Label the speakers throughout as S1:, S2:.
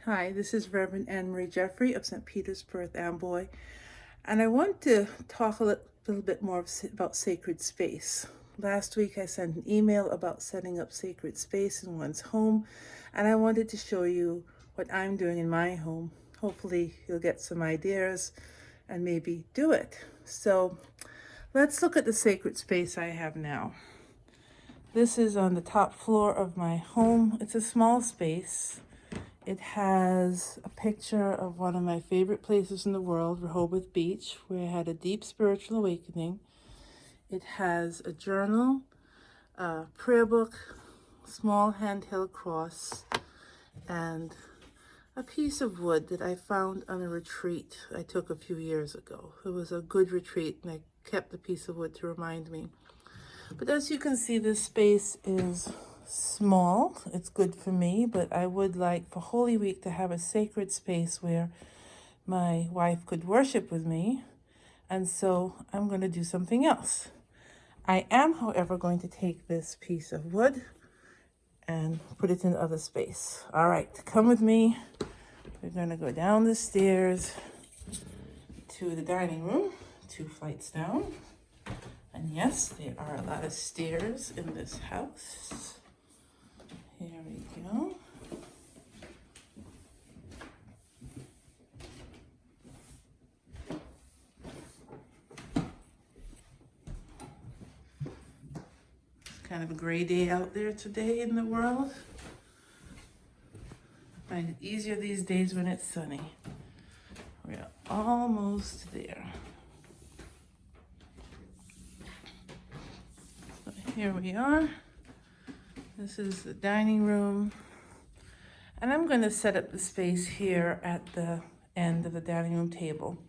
S1: Hi, this is Reverend Anne Marie Jeffrey of St. Petersburg, Amboy, and I want to talk a little bit more about sacred space. Last week I sent an email about setting up sacred space in one's home, and I wanted to show you what I'm doing in my home. Hopefully you'll get some ideas and maybe do it. So let's look at the sacred space I have now. This is on the top floor of my home. It's a small space. It has a picture of one of my favorite places in the world, Rehoboth Beach, where I had a deep spiritual awakening. It has a journal, a prayer book, small handheld cross, and a piece of wood that I found on a retreat I took a few years ago. It was a good retreat, and I kept the piece of wood to remind me. But as you can see, this space is small. It's good for me, but I would like for Holy Week to have a sacred space where my wife could worship with me. And so I'm going to do something else. I am, however, going to take this piece of wood and put it in other space. All right, come with me. We're going to go down the stairs to the dining room, 2 flights down. And yes, there are a lot of stairs in this house. Here we go. It's kind of a gray day out there today in the world. I find it easier these days when it's sunny. We're almost there. So here we are. This is the dining room. And I'm going to set up the space here at the end of the dining room table.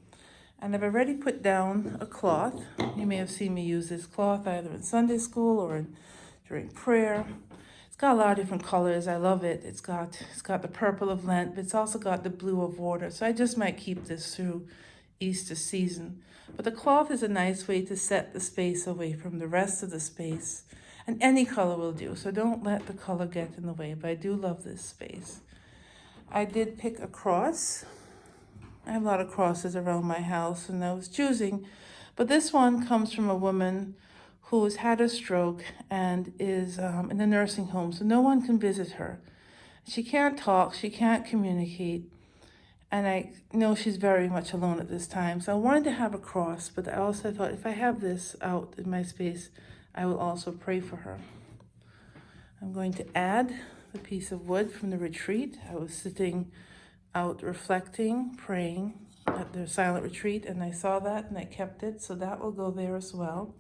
S1: And I've already put down a cloth. You may have seen me use this cloth either in Sunday school or during prayer. It's got a lot of different colors. I love it. It's got the purple of Lent, but it's also got the blue of water. So I just might keep this through Easter season. But the cloth is a nice way to set the space away from the rest of the space. And any color will do, so don't let the color get in the way, but I do love this space. I did pick a cross. I have a lot of crosses around my house, and I was choosing, but this one comes from a woman who has had a stroke and is in a nursing home, so no one can visit her. She can't talk, she can't communicate, and I know she's very much alone at this time. So I wanted to have a cross, but I also thought if I have this out in my space, I will also pray for her. I'm going to add the piece of wood from the retreat. I was sitting out reflecting, praying at their silent retreat, and I saw that and I kept it, so that will go there as well.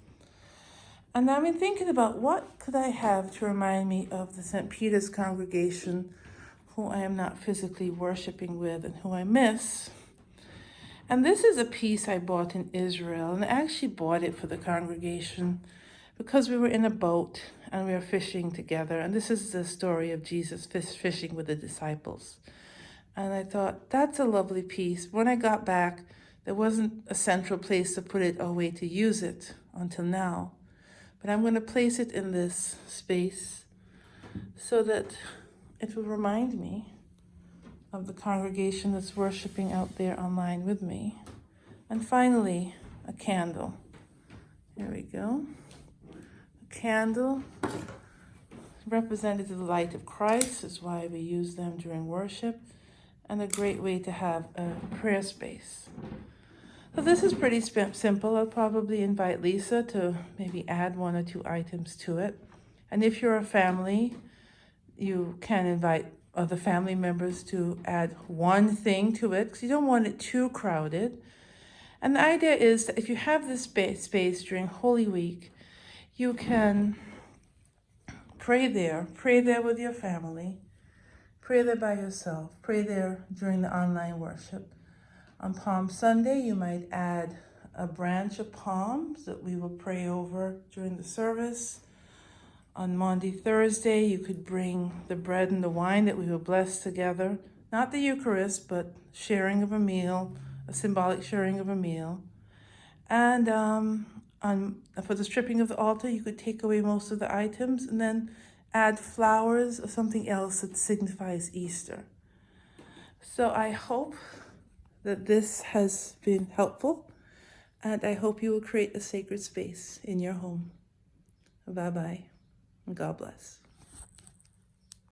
S1: And I've been thinking about what could I have to remind me of the St. Peter's congregation, who I am not physically worshiping with and who I miss. And this is a piece I bought in Israel, and I actually bought it for the congregation because we were in a boat and we were fishing together. And this is the story of Jesus fishing with the disciples. And I thought, that's a lovely piece. When I got back, there wasn't a central place to put it or a way to use it until now. But I'm going to place it in this space so that it will remind me of the congregation that's worshiping out there online with me. And finally, a candle. There we go. A candle represented the light of Christ is why we use them during worship, and a great way to have a prayer space. So this is pretty simple. I'll probably invite Lisa to maybe add 1 or 2 items to it. And if you're a family, you can invite other family members to add 1 thing to it because you don't want it too crowded. And the idea is that if you have this space during Holy Week, you can pray there with your family, pray there by yourself, pray there during the online worship. On Palm Sunday, you might add a branch of palms that we will pray over during the service. On Maundy Thursday, you could bring the bread and the wine that we will bless together. Not the Eucharist, but sharing of a meal, a symbolic sharing of a meal. And for the stripping of the altar, you could take away most of the items and then add flowers or something else that signifies Easter. So I hope that this has been helpful, and I hope you will create a sacred space in your home. Bye-bye, and God bless.